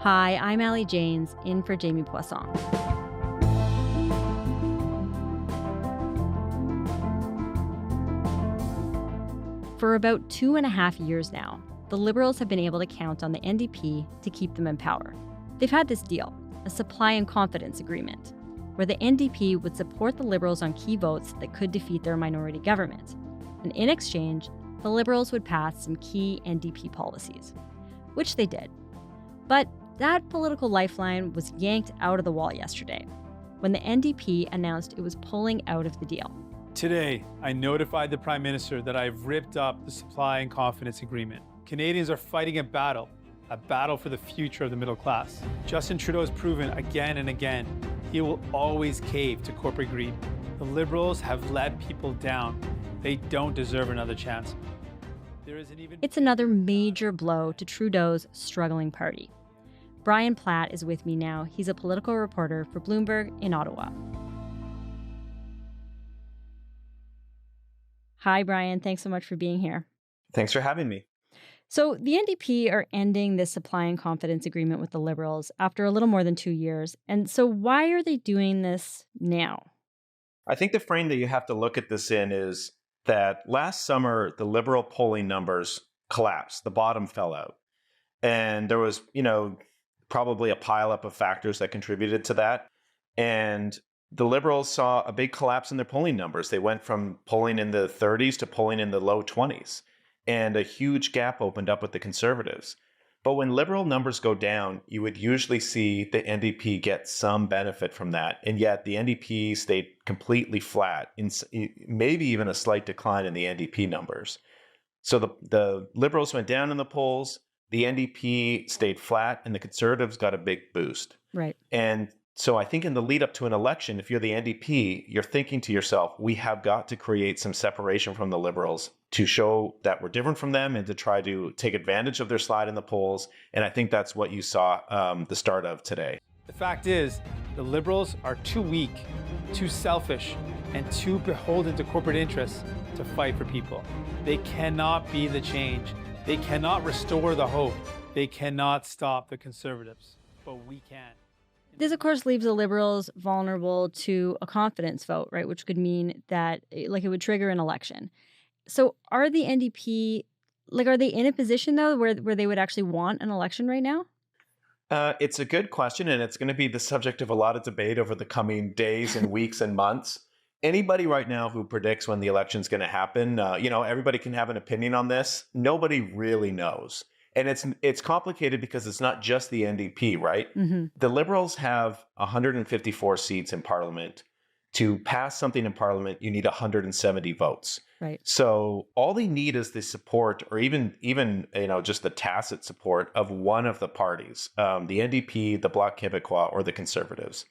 Hi, I'm Allie Janes, in for Jamie Poisson. For about 2.5 years now, the Liberals have been able to count on the NDP to keep them in power. They've had this deal, a supply and confidence agreement, where the NDP would support the Liberals on key votes that could defeat their minority government. And in exchange, the Liberals would pass some key NDP policies, which they did. But that political lifeline was yanked out of the wall yesterday, when the NDP announced it was pulling out of the deal. Today, I notified the Prime Minister that I've ripped up the supply and confidence agreement. Canadians are fighting a battle for the future of the middle class. Justin Trudeau has proven again and again he will always cave to corporate greed. The Liberals have let people down. They don't deserve another chance. It's another major blow to Trudeau's struggling party. Brian Platt is with me now. He's a political reporter for Bloomberg in Ottawa. Hi, Brian. Thanks so much for being here. Thanks for having me. So the NDP are ending this supply and confidence agreement with the Liberals after a little more than 2 years. And so why are they doing this now? I think the frame that you have to look at this in is that last summer, the Liberal polling numbers collapsed. The bottom fell out. And there was, probably a pileup of factors that contributed to that. And the Liberals saw a big collapse in their polling numbers. They went from polling in the 30s to polling in the low 20s. And a huge gap opened up with the Conservatives. But when Liberal numbers go down, you would usually see the NDP get some benefit from that. And yet the NDP stayed completely flat, maybe even a slight decline in the NDP numbers. So the Liberals went down in the polls, the NDP stayed flat, and the Conservatives got a big boost. Right. And so I think in the lead up to an election, if you're the NDP, you're thinking to yourself, we have got to create some separation from the Liberals to show that we're different from them and to try to take advantage of their slide in the polls. And I think that's what you saw the start of today. The fact is, the Liberals are too weak, too selfish, and too beholden to corporate interests to fight for people. They cannot be the change. They cannot restore the hope. They cannot stop the Conservatives, but we can. This, of course, leaves the Liberals vulnerable to a confidence vote, right? Which could mean that, it would trigger an election. So are the NDP, are they in a position, though, where they would actually want an election right now? It's a good question, and it's going to be the subject of a lot of debate over the coming days and weeks and months. Anybody right now who predicts when the election's going to happen, everybody can have an opinion on this. Nobody really knows. And it's complicated because it's not just the NDP, right? Mm-hmm. The Liberals have 154 seats in Parliament. To pass something in Parliament, you need 170 votes. Right. So all they need is the support, or even just the tacit support of one of the parties, the NDP, the Bloc Québécois, or the Conservatives.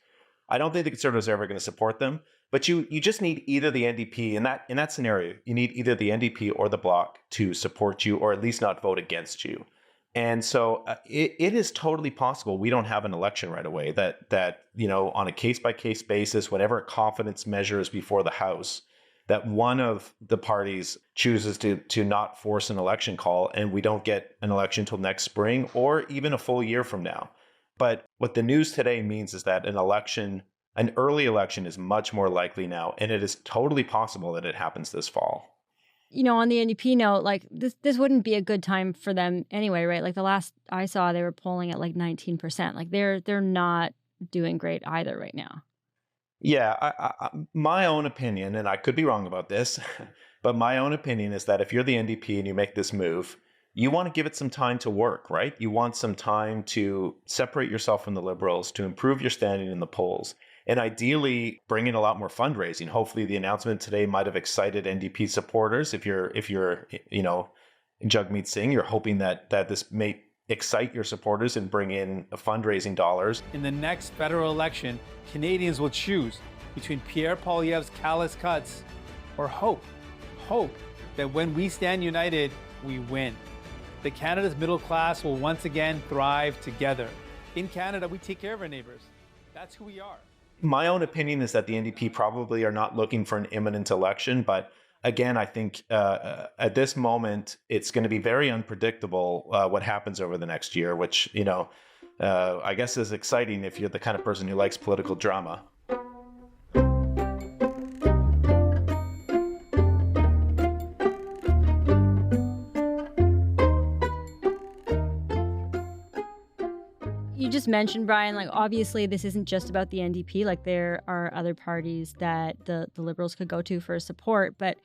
I don't think the Conservatives are ever going to support them, but you just need either the NDP in that scenario. You need either the NDP or the Bloc to support you, or at least not vote against you. And so it is totally possible we don't have an election right away. That on a case by case basis, whenever a confidence measure is before the House, that one of the parties chooses to not force an election call, and we don't get an election till next spring or even a full year from now. But what the news today means is that an early election is much more likely now, and it is totally possible that it happens this fall. On the NDP note, this wouldn't be a good time for them anyway, right? The last I saw, they were polling at 19%. They're not doing great either right now. Yeah, my own opinion, and I could be wrong about this, but my own opinion is that if you're the NDP and you make this move, you want to give it some time to work, right? You want some time to separate yourself from the Liberals, to improve your standing in the polls, and ideally bring in a lot more fundraising. Hopefully the announcement today might have excited NDP supporters. If you're Jagmeet Singh, you're hoping that this may excite your supporters and bring in fundraising dollars. In the next federal election, Canadians will choose between Pierre Poilievre's callous cuts or hope that when we stand united, we win. That Canada's middle class will once again thrive together. In Canada, we take care of our neighbors. That's who we are. My own opinion is that the NDP probably are not looking for an imminent election, but again, I think at this moment, it's going to be very unpredictable what happens over the next year, which, I guess is exciting if you're the kind of person who likes political drama. You just mentioned, Brian, like obviously this isn't just about the NDP. Like there are other parties that the Liberals could go to for support. But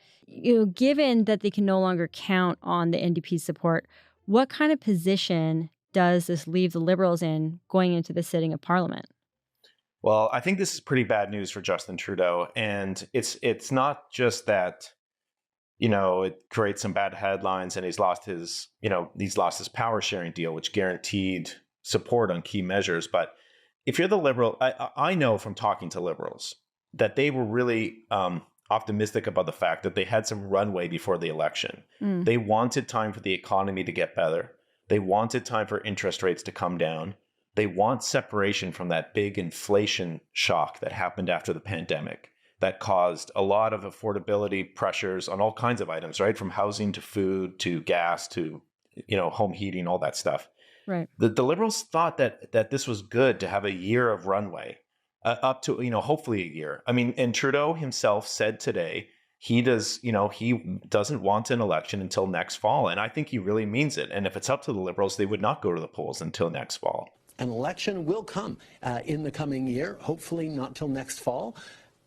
given that they can no longer count on the NDP's support, what kind of position does this leave the Liberals in going into the sitting of Parliament? Well, I think this is pretty bad news for Justin Trudeau. And it's not just that, it creates some bad headlines and he's lost his power sharing deal, which guaranteed support on key measures. But if you're the Liberal, I know from talking to Liberals that they were really optimistic about the fact that they had some runway before the election. They wanted time for the economy to get better. They wanted time for interest rates to come down. They want separation from that big inflation shock that happened after the pandemic that caused a lot of affordability pressures on all kinds of items, right? From housing to food to gas to, home heating, all that stuff. Right. The Liberals thought that this was good to have a year of runway, up to, hopefully a year. I mean, and Trudeau himself said today he doesn't want an election until next fall. And I think he really means it. And if it's up to the Liberals, they would not go to the polls until next fall. An election will come in the coming year, hopefully not till next fall.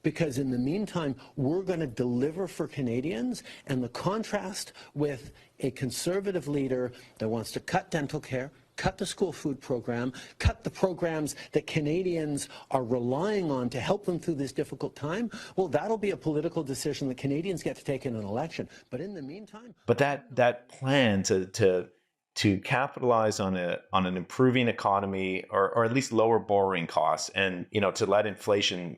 Because in the meantime, we're going to deliver for Canadians, and the contrast with a Conservative leader that wants to cut dental care, cut the school food program, cut the programs that Canadians are relying on to help them through this difficult time, well, that'll be a political decision that Canadians get to take in an election. But in the meantime... But that plan to capitalize on an improving economy or at least lower borrowing costs and, to let inflation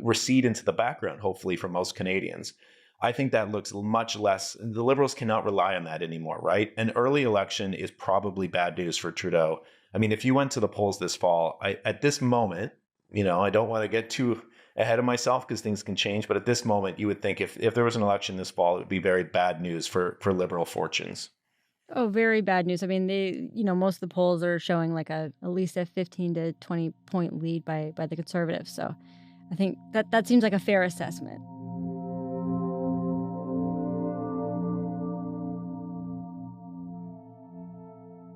recede into the background, hopefully, for most Canadians. I think that looks much less. The Liberals cannot rely on that anymore, right? An early election is probably bad news for Trudeau. I mean, if you went to the polls this fall, at this moment, I don't want to get too ahead of myself because things can change. But at this moment, you would think if there was an election this fall, it would be very bad news for Liberal fortunes. Oh, very bad news. I mean, most of the polls are showing like at least a 15 to 20 point lead by the Conservatives. So I think that seems like a fair assessment.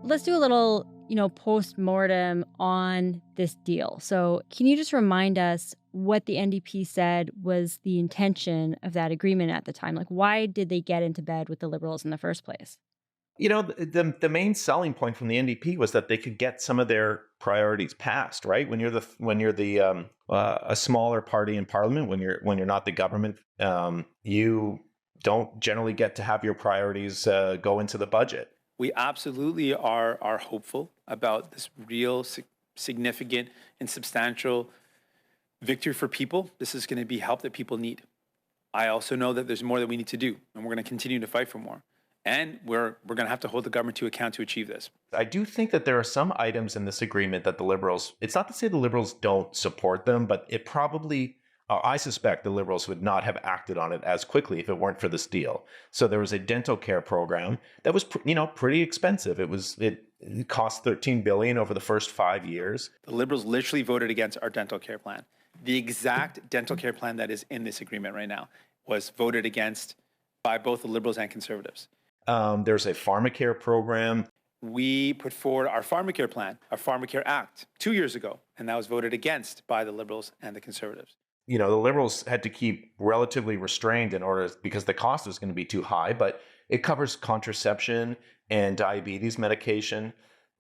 Let's do a little, post-mortem on this deal. So can you just remind us what the NDP said was the intention of that agreement at the time? Like, why did they get into bed with the Liberals in the first place? The main selling point from the NDP was that they could get some of their priorities passed, right? When you're a smaller party in Parliament, when you're not the government, you don't generally get to have your priorities go into the budget. We absolutely are hopeful about this real significant and substantial victory for people. This is going to be help that people need. I also know that there's more that we need to do, and we're going to continue to fight for more. And we're going to have to hold the government to account to achieve this. I do think that there are some items in this agreement that the Liberals, it's not to say the Liberals don't support them, but it probably, I suspect the Liberals would not have acted on it as quickly if it weren't for this deal. So there was a dental care program that was, pretty expensive. It cost $13 billion over the first 5 years. The Liberals literally voted against our dental care plan. The exact dental care plan that is in this agreement right now was voted against by both the Liberals and Conservatives. There's a pharmacare program. We put forward our pharmacare plan, our pharmacare act 2 years ago, and that was voted against by the Liberals and the Conservatives. The Liberals had to keep relatively restrained because the cost was going to be too high, but it covers contraception and diabetes medication.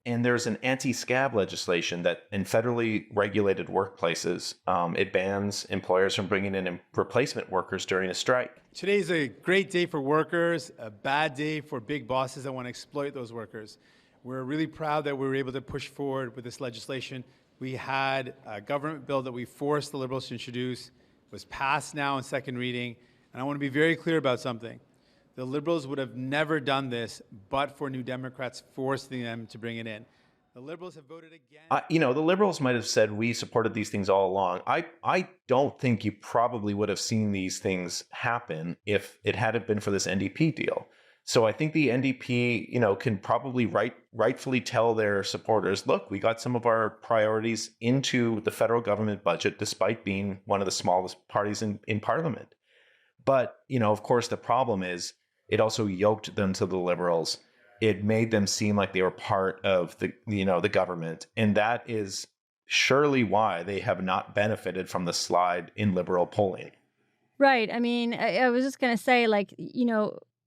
And there's an anti-scab legislation that in federally regulated workplaces, it bans employers from bringing in replacement workers during a strike. Today's a great day for workers, a bad day for big bosses that want to exploit those workers. We're really proud that we were able to push forward with this legislation. We had a government bill that we forced the Liberals to introduce. It was passed now in second reading. And I want to be very clear about something. The Liberals would have never done this but for New Democrats forcing them to bring it in. The Liberals have voted again. The Liberals might have said we supported these things all along. I don't think you probably would have seen these things happen if it hadn't been for this NDP deal. So I think the NDP, can probably rightfully tell their supporters, look, we got some of our priorities into the federal government budget, despite being one of the smallest parties in Parliament. But, of course, the problem is it also yoked them to the Liberals. It made them seem like they were part of the government. And that is surely why they have not benefited from the slide in Liberal polling. Right. I mean, I was just going to say,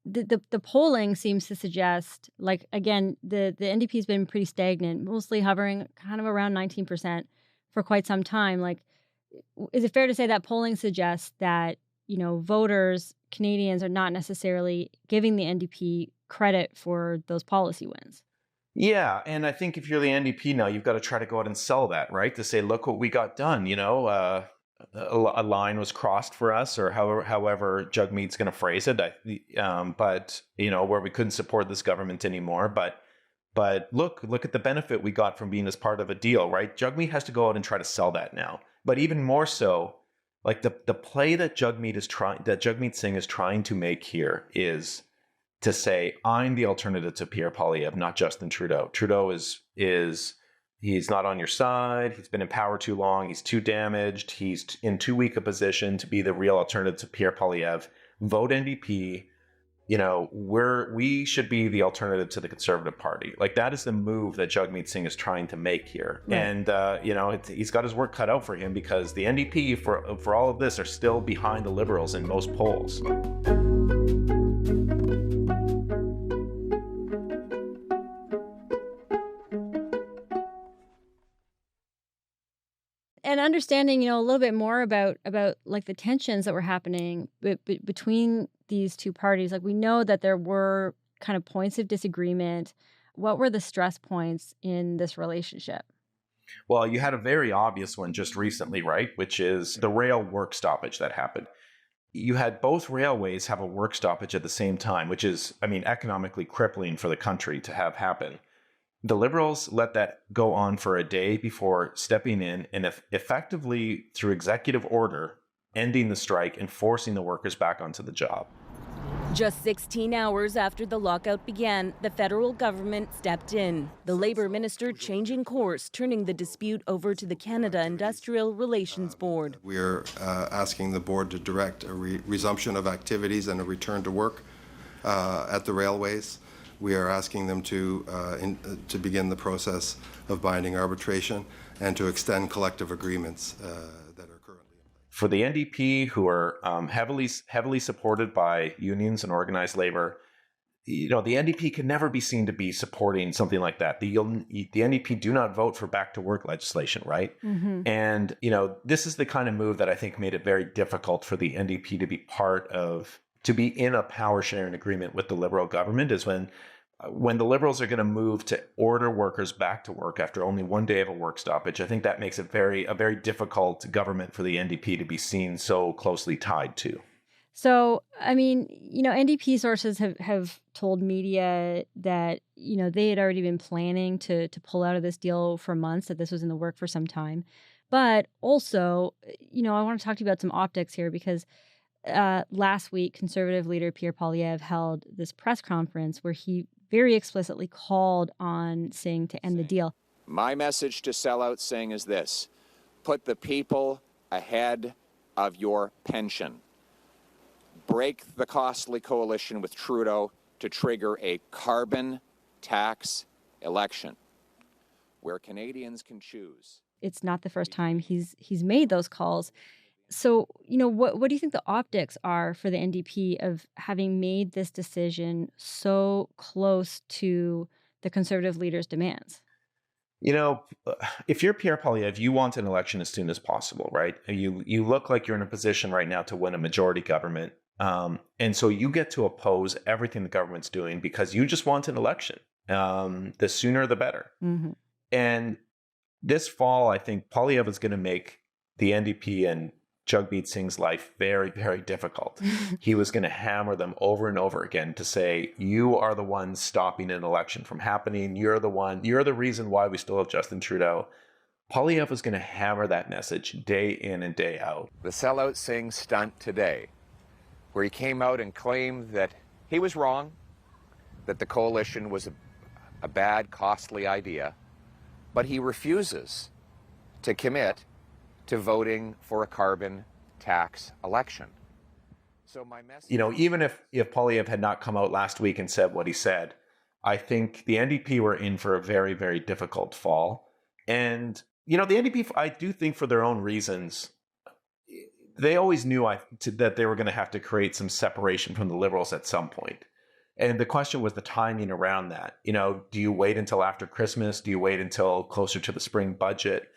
the polling seems to suggest, again, the NDP has been pretty stagnant, mostly hovering kind of around 19% for quite some time. Is it fair to say that polling suggests that, voters, Canadians are not necessarily giving the NDP credit for those policy wins? Yeah, and I think if you're the NDP now, you've got to try to go out and sell that, right? To say, look what we got done, a line was crossed for us, or however Jagmeet's going to phrase it. But where we couldn't support this government anymore. But look at the benefit we got from being as part of a deal, right? Jagmeet has to go out and try to sell that now. But even more so, the play that Jagmeet Singh is trying to make here is to say, I'm the alternative to Pierre Poilievre, not Justin Trudeau. Trudeau is he's not on your side. He's been in power too long. He's too damaged. He's in too weak a position to be the real alternative to Pierre Poilievre. Vote NDP. We should be the alternative to the Conservative Party. That is the move that Jagmeet Singh is trying to make here. Right. And, he's got his work cut out for him, because the NDP, for all of this, are still behind the Liberals in most polls. And understanding, a little bit more about the tensions that were happening between these two parties. We know that there were kind of points of disagreement. What were the stress points in this relationship? Well, you had a very obvious one just recently, right? Which is the rail work stoppage that happened. You had both railways have a work stoppage at the same time, which is, economically crippling for the country to have happen. The Liberals let that go on for a day before stepping in and effectively, through executive order, ending the strike and forcing the workers back onto the job. Just 16 hours after the lockout began, the federal government stepped in. The Labour Minister changing course, turning the dispute over to the Canada Industrial Relations Board. We're asking the board to direct a resumption of activities and a return to work at the railways. We are asking them to begin the process of binding arbitration and to extend collective agreements that are currently in place. For the NDP, who are heavily supported by unions and organized labor, the NDP can never be seen to be supporting something like that. The NDP do not vote for back to work legislation, right? Mm-hmm. And this is the kind of move that I think made it very difficult for the NDP to be to be in a power sharing agreement with the Liberal government, is when the Liberals are going to move to order workers back to work after only one day of a work stoppage. I think that makes it a very difficult government for the NDP to be seen so closely tied to. So, NDP sources have told media that, they had already been planning to pull out of this deal for months, that this was in the work for some time. But also, I want to talk to you about some optics here, because last week, Conservative leader Pierre Poilievre held this press conference where he very explicitly called on Singh to end the deal. My message to sellout Singh is this: put the people ahead of your pension. Break the costly coalition with Trudeau to trigger a carbon tax election where Canadians can choose. It's not the first time he's made those calls. So, what do you think the optics are for the NDP of having made this decision so close to the Conservative leader's demands? If you're Pierre Poilievre, you want an election as soon as possible, right? You look like you're in a position right now to win a majority government. And so you get to oppose everything the government's doing because you just want an election. The sooner, the better. Mm-hmm. And this fall, I think Poilievre is going to make the NDP and Jagmeet Singh's life very, very difficult. He was going to hammer them over and over again to say, you are the ones stopping an election from happening. You're the reason why we still have Justin Trudeau. Poilievre was going to hammer that message day in and day out. The sellout Singh stunt today, where he came out and claimed that he was wrong, that the coalition was a bad, costly idea, but he refuses to commit to voting for a carbon tax election. So my message, even if Poilievre had not come out last week and said what he said, I think the NDP were in for a very, very difficult fall. And, the NDP, I do think for their own reasons, they always knew that they were going to have to create some separation from the Liberals at some point. And the question was the timing around that. Do you wait until after Christmas? Do you wait until closer to the spring budget?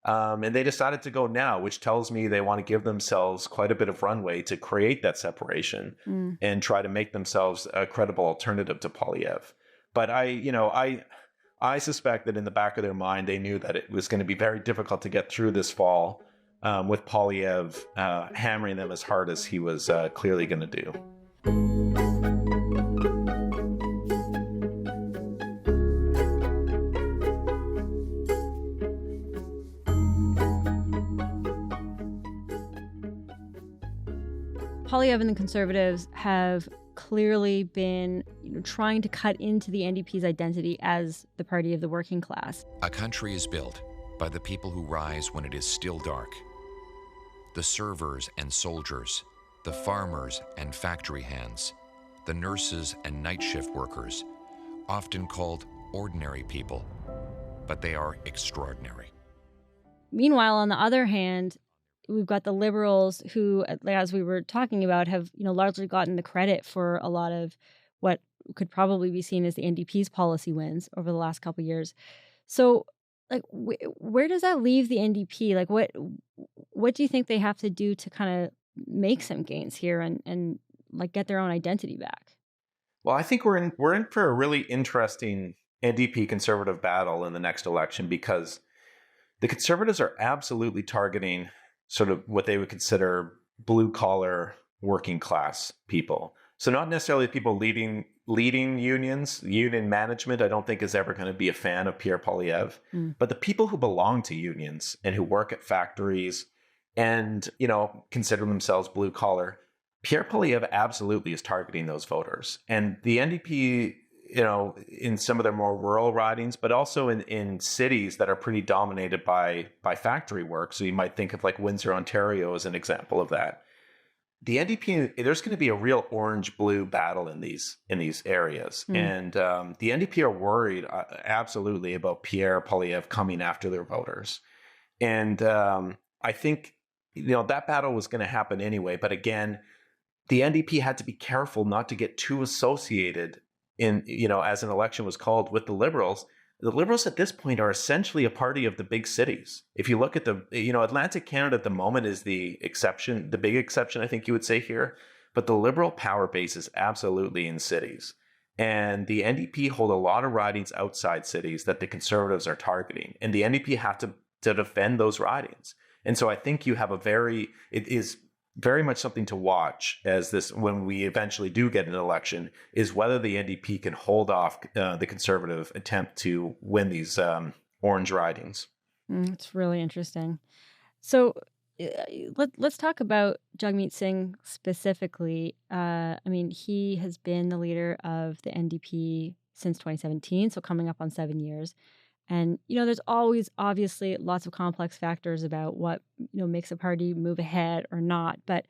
And they decided to go now, which tells me they want to give themselves quite a bit of runway to create that separation and try to make themselves a credible alternative to Poilievre. But I suspect that in the back of their mind, they knew that it was going to be very difficult to get through this fall with Poilievre hammering them as hard as he was clearly going to do. Poilievre and the Conservatives have clearly been trying to cut into the NDP's identity as the party of the working class. A country is built by the people who rise when it is still dark. The servers and soldiers, the farmers and factory hands, the nurses and night shift workers, often called ordinary people, but they are extraordinary. Meanwhile, on the other hand, we've got the Liberals who, as we were talking about, have largely gotten the credit for a lot of what could probably be seen as the NDP's policy wins over the last couple of years. So, where does that leave the NDP? What do you think they have to do to kind of make some gains here and get their own identity back? Well, I think we're in for a really interesting NDP Conservative battle in the next election, because the Conservatives are absolutely targeting sort of what they would consider blue-collar working class people. So not necessarily people leading unions. Union management, I don't think, is ever going to be a fan of Pierre Poilievre. But the people who belong to unions and who work at factories and, consider themselves blue-collar, Pierre Poilievre absolutely is targeting those voters. And the NDP, in some of their more rural ridings, but also in cities that are pretty dominated by factory work. So you might think of Windsor, Ontario as an example of that. The NDP, there's going to be a real orange-blue battle in these areas. And the NDP are worried absolutely about Pierre Poilievre coming after their voters. And I think, that battle was going to happen anyway. But again, the NDP had to be careful not to get too associated as an election was called with the Liberals. The Liberals at this point are essentially a party of the big cities. If you look at Atlantic Canada at the moment is the exception, the big exception, I think you would say here. But the Liberal power base is absolutely in cities. And the NDP hold a lot of ridings outside cities that the Conservatives are targeting. And the NDP have to defend those ridings. And so I think you have it is very much something to watch when we eventually do get an election, is whether the NDP can hold off the Conservative attempt to win these orange ridings. It's really interesting. So let's talk about Jagmeet Singh specifically. He has been the leader of the NDP since 2017, so coming up on 7 years. And, there's always obviously lots of complex factors about what, makes a party move ahead or not. But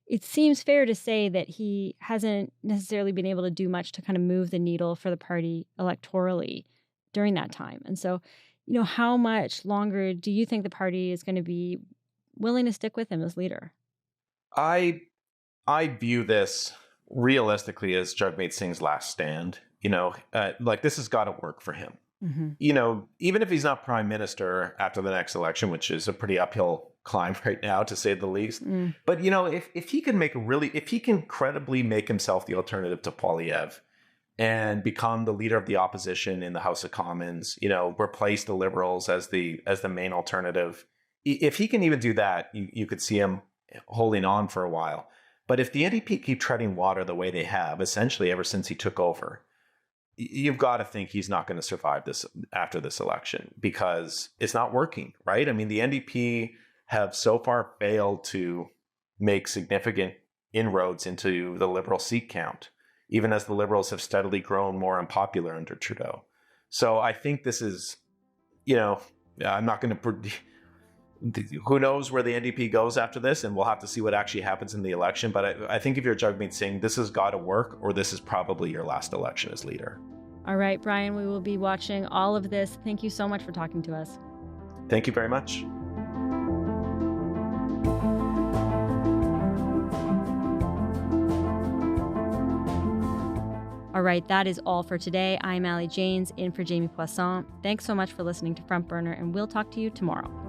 it seems fair to say that he hasn't necessarily been able to do much to kind of move the needle for the party electorally during that time. And so, how much longer do you think the party is going to be willing to stick with him as leader? I view this realistically as Jagmeet Singh's last stand. This has got to work for him. Even if he's not prime minister after the next election, which is a pretty uphill climb right now, to say the least. But, if he can if he can credibly make himself the alternative to Poilievre and become the leader of the opposition in the House of Commons, replace the Liberals as the main alternative. If he can even do that, you could see him holding on for a while. But if the NDP keep treading water the way they have, essentially ever since he took over, you've got to think he's not going to survive this after this election, because it's not working, right? The NDP have so far failed to make significant inroads into the Liberal seat count. even as the Liberals have steadily grown more unpopular under Trudeau. So I think this is, I'm not going to, who knows where the NDP goes after this, and we'll have to see what actually happens in the election. But I think if you're Jagmeet Singh, this has got to work, or this is probably your last election as leader. All right, Brian, we will be watching all of this. Thank you so much for talking to us. Thank you very much. All right, that is all for today. I'm Allie Janes, in for Jamie Poisson. Thanks so much for listening to Front Burner, and we'll talk to you tomorrow.